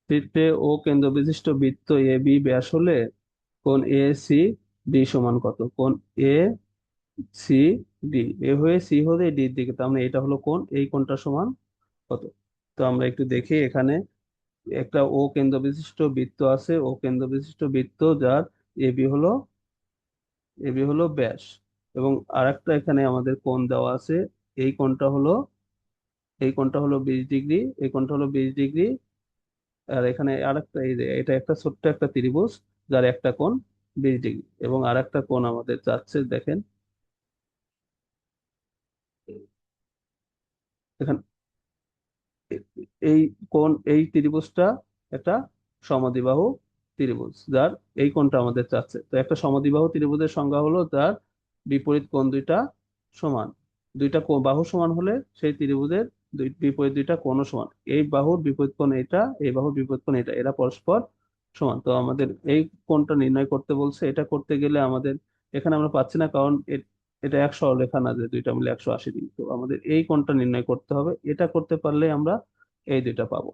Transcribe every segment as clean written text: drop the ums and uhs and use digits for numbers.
চিত্রে ও কেন্দ্র বিশিষ্ট বৃত্ত এ বি ব্যাস হলে কোণ এ সি ডি সমান কত? কোণ এ সি ডি, এ হয়ে সি হলে ডির দিকে, তার মানে এটা হলো কোণ, এই কোণটা সমান কত? তো আমরা একটু দেখি এখানে একটা ও কেন্দ্র বিশিষ্ট বৃত্ত আছে, ও কেন্দ্র বিশিষ্ট বৃত্ত যার এবি হলো এবি হলো ব্যাস, এবং আরেকটা এখানে আমাদের কোণ দেওয়া আছে, এই কোণটা হলো এই কোণটা হলো 20 ডিগ্রি, এই কোণটা হলো 20 ডিগ্রি। আর এখানে আরেকটা, এই যে এটা একটা ছোট্ট একটা ত্রিভুজ যার একটা কোণ 20 ডিগ্রি, এবং আরেকটা কোণ আমাদের যাচ্ছে দেখেন এখানে এই কোণ, এই ত্রিভুজটা একটা সমদ্বিবাহু ত্রিভুজ যার এই কোণটা আমাদের চাচ্ছে। তো একটা সমদ্বিবাহু ত্রিভুজের সংজ্ঞা হলো যার বিপরীত কোণ দুইটা সমান। দুইটা বাহু সমান হলে সেই ত্রিভুজের বিপরীত দুইটা কোণও সমান। এই বাহুর বিপরীত কোণ এটা, এই বাহুর বিপরীত কোণ এটা, এরা পরস্পর সমান। তো আমাদের এই কোণটা নির্ণয় করতে বলছে। এটা করতে গেলে আমাদের এখানে আমরা পাচ্ছি না, কারণ এটা এক সরলরেখা না যে দুইটা মিলে 180 ডিগ্রি। তো আমাদের এই কোণটা নির্ণয় করতে হবে, এটা করতে পারলে আমরা এই দুইটা পাবো।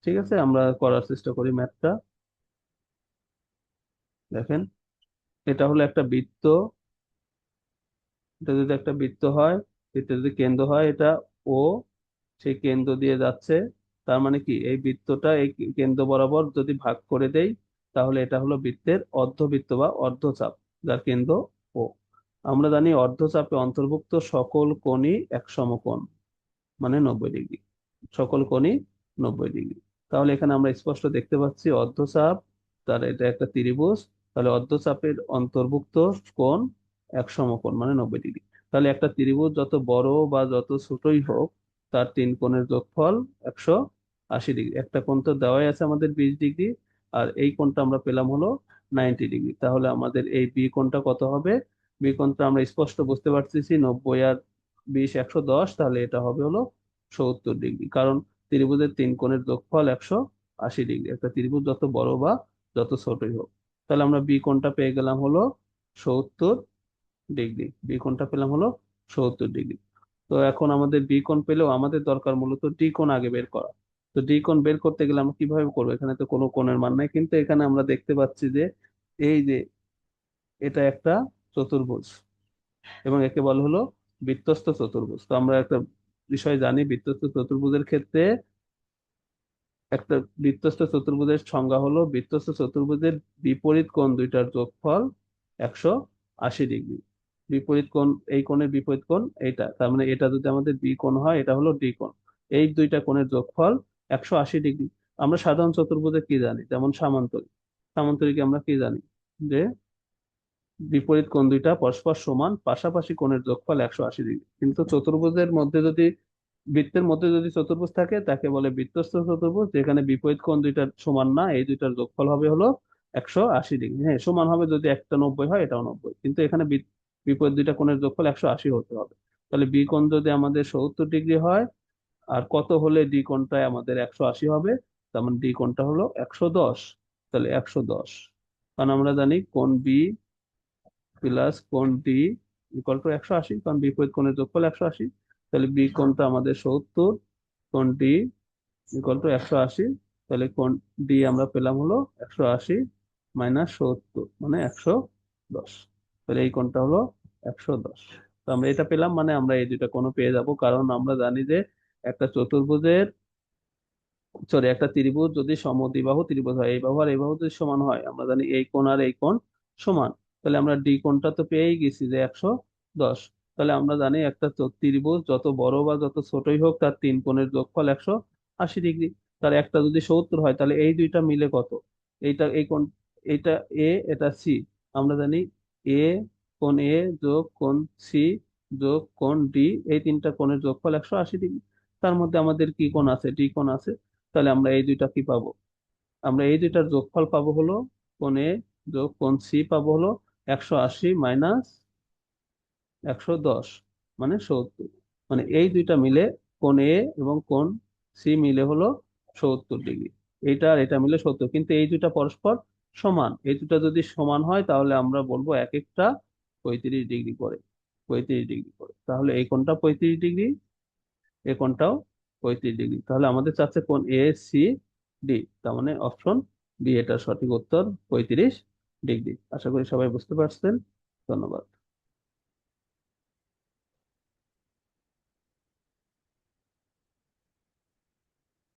ঠিক আছে, আমরা করার চেষ্টা করি ম্যাথটা। দেখেন, এটা হলো একটা বৃত্ত, এটা যদি একটা বৃত্ত হয়, এটা যদি কেন্দ্র হয় এটা ও, সেই কেন্দ্র দিয়ে যাচ্ছে, তার মানে কি এই বৃত্তটা এই কেন্দ্র বরাবর যদি ভাগ করে দেই, তাহলে এটা হলো বৃত্তের অর্ধবৃত্ত বা অর্ধচাপ যার কেন্দ্র ও। আমরা জানি অর্ধচাপে অন্তর্ভুক্ত সকল কোণই এক সমকোণ, মানে 90 ডিগ্রি। সকল কোণই 90 ডিগ্রি। তাহলে এখানে আমরা স্পষ্ট দেখতে পাচ্ছি অর্ধচাপ, তার এটা একটা ত্রিভুজ, তাহলে অর্ধচাপের অন্তর্ভুক্ত কোণ এক সমকোণ মানে 90 ডিগ্রি। তাহলে একটা ত্রিভুজ যত বড় বা যত ছোটই হোক, তার তিন কোণের যোগফল 180 ডিগ্রি। একটা কোণ তো দেওয়াই আছে আমাদের 20 ডিগ্রি, আর এই কোণটা আমরা পেলাম হলো 90 ডিগ্রি। তাহলে আমাদের এই বি কোণটা কত হবে? বি কোণটা আমরা স্পষ্ট বুঝতে পারতেছি, 90 আর 20 110, তাহলে এটা হবে হলো 70 ডিগ্রি। কারণ ত্রিভুজের তিন কোণের যোগফল 180 ডিগ্রি, একটা ত্রিভুজ যত বড় বা যত ছোটই হোক। তাহলে আমরা বি কোণটা পেয়ে গেলাম হলো 70 ডিগ্রি। বি কোণটা পেলাম হলো 70 ডিগ্রি। তো এখন আমাদের বি কোণ পেলেও আমাদের দরকার মূলত ডি কোণ আগে বের করা। তো ডি কোণ বের করতে গেলে আমরা কিভাবে করবো? এখানে তো কোনো কোণের মান নাই, কিন্তু এখানে আমরা দেখতে পাচ্ছি যে এই যে এটা একটা চতুর্ভুজ, এবং একে বলা হলো বৃত্তস্থ চতুর্ভুজ। তো আমরা একটা বিষয় জানি, বৃত্তস্থ চতুর্ভুজের ক্ষেত্রে একটা বৃত্তস্থ চতুর্ভুজের সংজ্ঞা হলো বৃত্তস্থ চতুর্ভুজের বিপরীত কোণ দুইটার যোগফল 180 ডিগ্রি। বিপরীত কোণ, এই কোণের বিপরীত কোণ এইটা, তার মানে এটা যদি আমাদের বি কোণ হয়, এটা হলো ডি কোণ। এই দুইটা কোণের যোগফল 180 ডিগ্রি। আমরা সাধারণ চতুর্ভুজে কি জানি, যেমন সামান্তরিক, সামান্তরিকে আমরা কি জানি যে বিপরীত কোণ দুইটা পরস্পর সমান, পাশাপাশি কোণের যোগফল 180 ডিগ্রি। কিন্তু চতুর্ভুজের মধ্যে যদি, বৃত্তের মধ্যে যদি চতুর্ভুজ থাকে তাকে বলে বৃত্তস্থ চতুর্ভুজ, যেখানে বিপরীত কোণ দুইটার সমান না, এই দুইটার যোগফল হবে হলো 180 ডিগ্রি। হ্যাঁ, সমান হবে যদি একটা 90 হয়, এটাও 90, কিন্তু এখানে বিপরীত দুইটা কোণের যোগফল 180 হতে হবে। তাহলে বি কোণ যদি আমাদের 70 ডিগ্রি হয়, আর কত হলে ডি কোণটা আমাদের 180 হবে? তার মানে ডি কোণটা হলো 110। তাহলে 110, কারণ আমরা জানি কোণ বি প্লাস কোণ ডি ইকুয়াল টু 180, কারণ বিপরীত কোণের যোগফল 180। তাহলে বি কোণটা আমাদের 70, কোণ ডি ইকুয়াল টু 180। তাহলে কোণ ডি আমরা পেলাম হলো 180 মাইনাস 70 মানে 110। তাহলে এই কোণটা হলো 110। তো আমরা এটা পেলাম, মানে আমরা এই দুইটা কোণ পেয়ে যাব, কারণ আমরা জানি যে একটা চতুর্ভুজের, সরি, একটা ত্রিভুজ যদি সমদ্বিবাহু ত্রিভুজ হয়, এই বাহু আর এই বাহু যদি সমান হয়, আমরা জানি এই কোণ আর এই কোণ সমান। তাহলে আমরা ডি কোণটা তো পেয়েই গেছি যে 110। তাহলে আমরা জানি একটা ত্রিভুজ যত বড় বা যত ছোটই হোক, তার তিন কোণের যোগফল 180 ডিগ্রি। তার একটা যদি 70 হয়, তাহলে এই দুইটা মিলে কত? এইটা এই কোণ, এইটা এ, এটা সি। আমরা জানি এ, কোণ এ যোগ কোণ সি যোগ কোণ ডি, এই তিনটা কোণের যোগফল 180 ডিগ্রি। তার মধ্যে আমাদের কি কোণ আছে? ডি কোণ আছে। তাহলে আমরা এই দুইটা কি পাবো? আমরা এই দুইটার যোগফল পাবো হলো কোণ এ যোগ কোণ সি পাবো হলো 180 মাইনাস 110 মানে 70। মানে এই দুইটা মিলে কোণ এ এবং কোণ সি মিলে হলো 70 ডিগ্রি। এইটা আর এটা মিলে 70, কিন্তু এই দুইটা পরস্পর সমান। এই দুটা যদি সমান হয়, তাহলে আমরা বলবো এক একটা 35 ডিগ্রি করে, 35 ডিগ্রি করে। তাহলে এই কোণটা 35 ডিগ্রি, এই কোণটাও 35 ডিগ্রি। তাহলে আমাদের চাচ্ছে কোণ এ সি ডি। তার মানে অপশন বি এটা সঠিক উত্তর, 35 ডিগ্রি। আশা করি সবাই বুঝতে পারছেন। ধন্যবাদ।